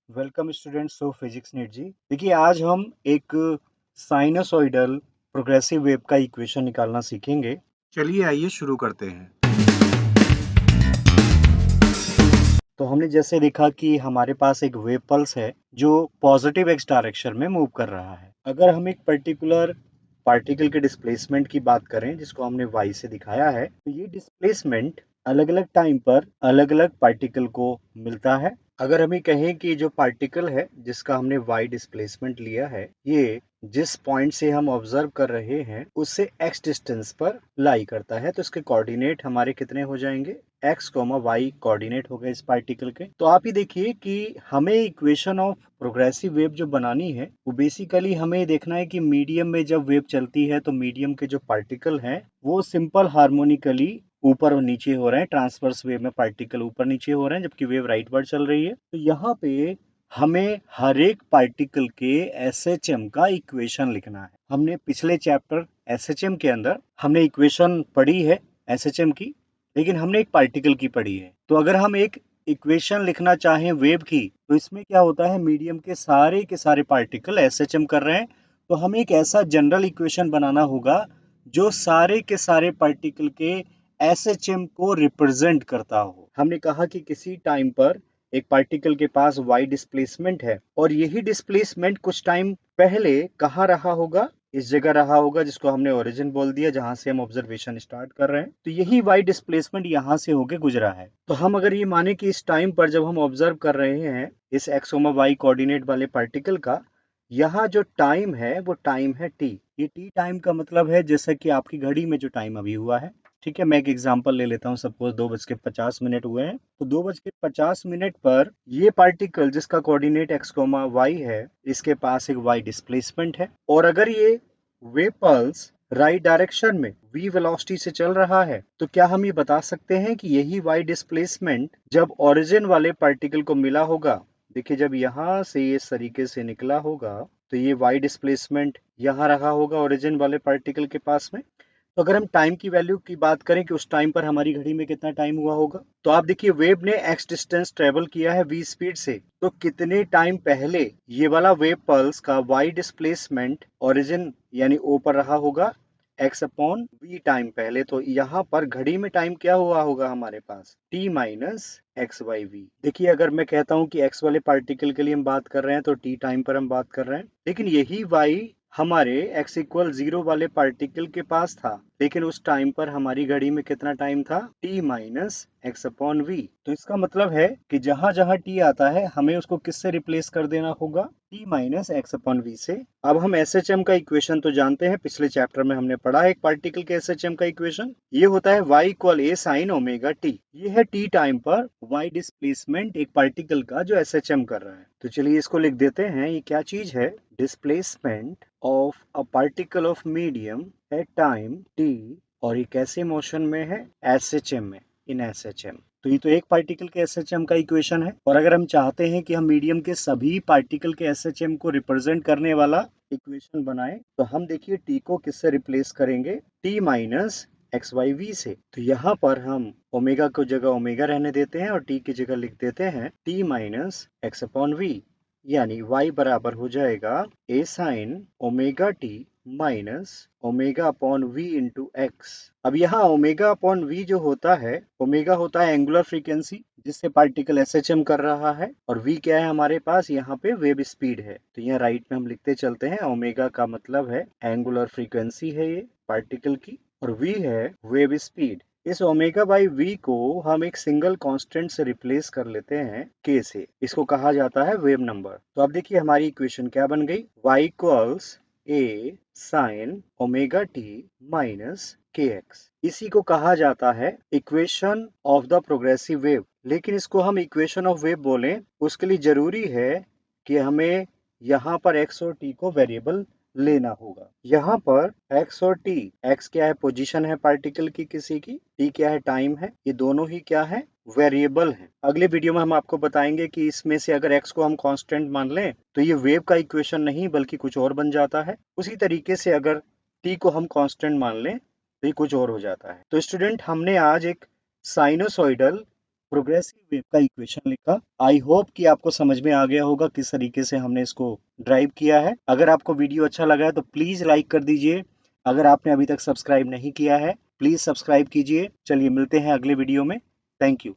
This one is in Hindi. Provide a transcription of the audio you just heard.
Welcome students of physics NET जी। देखिए आज हम एक साइनसोइडल प्रोग्रेसिव वेव का इक्वेशन निकालना सीखेंगे। चलिए आइए शुरू करते हैं। तो हमने जैसे देखा कि हमारे पास एक वेव पल्स है जो पॉजिटिव एक्स डायरेक्शन में मूव कर रहा है। अगर हम एक पर्टिकुलर पार्टिकल के डिस्प्लेसमेंट की बात करें जिसको हमने y से दिखाया है, तो ये डिस्प्लेसमेंट अलग अलग टाइम पर अलग अलग पार्टिकल को मिलता है। अगर हमें कहें कि जो पार्टिकल है जिसका हमने y डिस्प्लेसमेंट लिया है, ये जिस पॉइंट से हम ऑब्जर्व कर रहे हैं उससे x डिस्टेंस पर लाई करता है, तो इसके कोऑर्डिनेट हमारे कितने हो जाएंगे, x, y कोऑर्डिनेट हो गए इस पार्टिकल के। तो आप ही देखिए कि हमें इक्वेशन ऑफ प्रोग्रेसिव वेव जो बनानी है वो बेसिकली हमें देखना है कि मीडियम में जब वेव चलती है तो मीडियम के जो पार्टिकल हैं वो सिंपल हार्मोनिकली ऊपर और नीचे हो रहे हैं। ट्रांसवर्स वेव में पार्टिकल ऊपर नीचे हो रहे हैं जबकि वेव राइटवर्ड चल रही है। तो यहाँ पे हमें हर एक पार्टिकल के SHM का इक्वेशन लिखना है। हमने पिछले चैप्टर SHM के अंदर हमने इक्वेशन पढ़ी है SHM की, लेकिन हमने एक पार्टिकल की पढ़ी है। तो अगर हम एक इक्वेशन लिखना चाहें वेव की, तो इसमें क्या होता है, मीडियम के सारे पार्टिकल SHM कर रहे हैं, तो हमें एक ऐसा जनरल इक्वेशन बनाना होगा जो सारे के सारे पार्टिकल के SHM को रिप्रेजेंट करता हो। हमने कहा कि किसी टाइम पर एक पार्टिकल के पास y डिस्प्लेसमेंट है और यही डिस्प्लेसमेंट कुछ टाइम पहले कहाँ रहा होगा, इस जगह रहा होगा जिसको हमने ओरिजिन बोल दिया, जहां से हम ऑब्जर्वेशन स्टार्ट कर रहे हैं। तो यही y डिस्प्लेसमेंट यहां से होके गुजरा है। तो हम अगर ये माने कि इस टाइम पर जब हम ऑब्जर्व कर रहे हैं इस x, y कोऑर्डिनेट वाले पार्टिकल का, यहाँ जो टाइम है वो टाइम है t। ये t टाइम का मतलब है जैसा कि आपकी घड़ी में जो टाइम अभी हुआ है। ठीक है, मैं एक एग्जांपल ले लेता हूँ। सपोज 2:50 हुए हैं, तो 2:50 पर ये पार्टिकल जिसका कोऑर्डिनेट x, y है, इसके पास एक y डिस्प्लेसमेंट है। और अगर ये वेव पल्स राइट डायरेक्शन में v वेलोसिटी से चल रहा है, तो क्या हम ये बता सकते हैं कि यही y डिस्प्लेसमेंट जब ओरिजिन वाले पार्टिकल को मिला होगा, देखिए जब यहाँ से ये इस तरीके से निकला होगा तो ये y डिस्प्लेसमेंट यहाँ रहा होगा ओरिजिन वाले पार्टिकल के पास में। तो अगर हम टाइम की वैल्यू की बात करें कि उस टाइम पर हमारी घड़ी में कितना टाइम हुआ होगा, तो आप देखिए वेव ने x डिस्टेंस ट्रेवल किया है v स्पीड से, तो कितने टाइम पहले ये वाला वेव पल्स का y डिस्प्लेसमेंट ओरिजिन यानी o पर रहा होगा, x अपॉन v टाइम पहले। तो यहाँ पर घड़ी में टाइम क्या हुआ होगा हमारे पास, t minus x by v. देखिए अगर मैं कहता हूँ कि x वाले पार्टिकल के लिए हम बात कर रहे हैं तो t टाइम पर हम बात कर रहे हैं, लेकिन यही y हमारे x इक्वल 0 वाले पार्टिकल के पास था, लेकिन उस टाइम पर हमारी घड़ी में कितना टाइम था, t minus x upon v. तो इसका मतलब है कि जहां जहां t आता है हमें उसको किससे रिप्लेस कर देना होगा, t minus x upon v से। अब हम SHM का इक्वेशन तो जानते हैं, पिछले चैप्टर में हमने पढ़ा है एक पार्टिकल के SHM का इक्वेशन। ये होता है y equal a sine omega t। ये है t टाइम पर y डिस्प्लेसमेंट एक पार्टिकल का जो SHM कर रहा है। तो चलिए इसको लिख देते हैं, ये क्या चीज है, displacement of a particle of medium at time t, और ये कैसे मोशन में है, SHM में, इन SHM। तो ये तो एक पार्टिकल के SHM का इक्वेशन है। और अगर हम चाहते हैं कि हम मीडियम के सभी पार्टिकल के SHM को रिप्रेजेंट करने वाला इक्वेशन बनाएं, तो हम देखिए t को किससे रिप्लेस करेंगे, t minus x by v से। तो यहाँ पर हम ओमेगा को जगह ओमेगा रहने देते हैं और t की जगह लिख देते हैं t minus x upon v, यानी y बराबर हो जाएगा a sine omega t minus omega upon v into x. अब यहाँ ओमेगा अपॉन v जो होता है, ओमेगा होता है एंगुलर फ्रीक्वेंसी जिससे पार्टिकल SHM कर रहा है, और v क्या है हमारे पास, यहाँ पे वेव स्पीड है। तो यहाँ राइट में हम लिखते चलते हैं, ओमेगा का मतलब है एंगुलर फ्रीक्वेंसी है ये पार्टिकल की, और v है वेव स्पीड। इस ओमेगा बाई वी को हम एक सिंगल कांस्टेंट से रिप्लेस कर लेते हैं k से, इसको कहा जाता है वेव नंबर। तो अब देखिए हमारी इक्वेशन क्या बन गई, y equals a sine omega t minus kx। इसी को कहा जाता है equation of the progressive wave. लेकिन इसको हम इक्वेशन ऑफ वेव बोलें उसके लिए जरूरी है कि हमें यहाँ पर x और t को वेरिएबल लेना होगा। यहाँ पर x और t, x क्या है, पोजीशन है पार्टिकल की किसी की, t क्या है, टाइम है, ये दोनों ही क्या है, वेरिएबल है। अगले वीडियो में हम आपको बताएंगे कि इसमें से अगर x को हम कांस्टेंट मान लें तो ये वेव का इक्वेशन नहीं बल्कि कुछ और बन जाता है। उसी तरीके से अगर t को हम कांस्टेंट मान लें तो ये कुछ और हो जाता है। तो स्टूडेंट हमने आज एक साइनोसॉइडल प्रोग्रेसिव वेव का इक्वेशन लिखा। आई होप कि आपको समझ में आ गया होगा किस तरीके से हमने इसको ड्राइव किया है। अगर आपको वीडियो अच्छा लगा है तो प्लीज लाइक कर दीजिए। अगर आपने अभी तक सब्सक्राइब नहीं किया है प्लीज सब्सक्राइब कीजिए। चलिए मिलते हैं अगले वीडियो में। Thank you.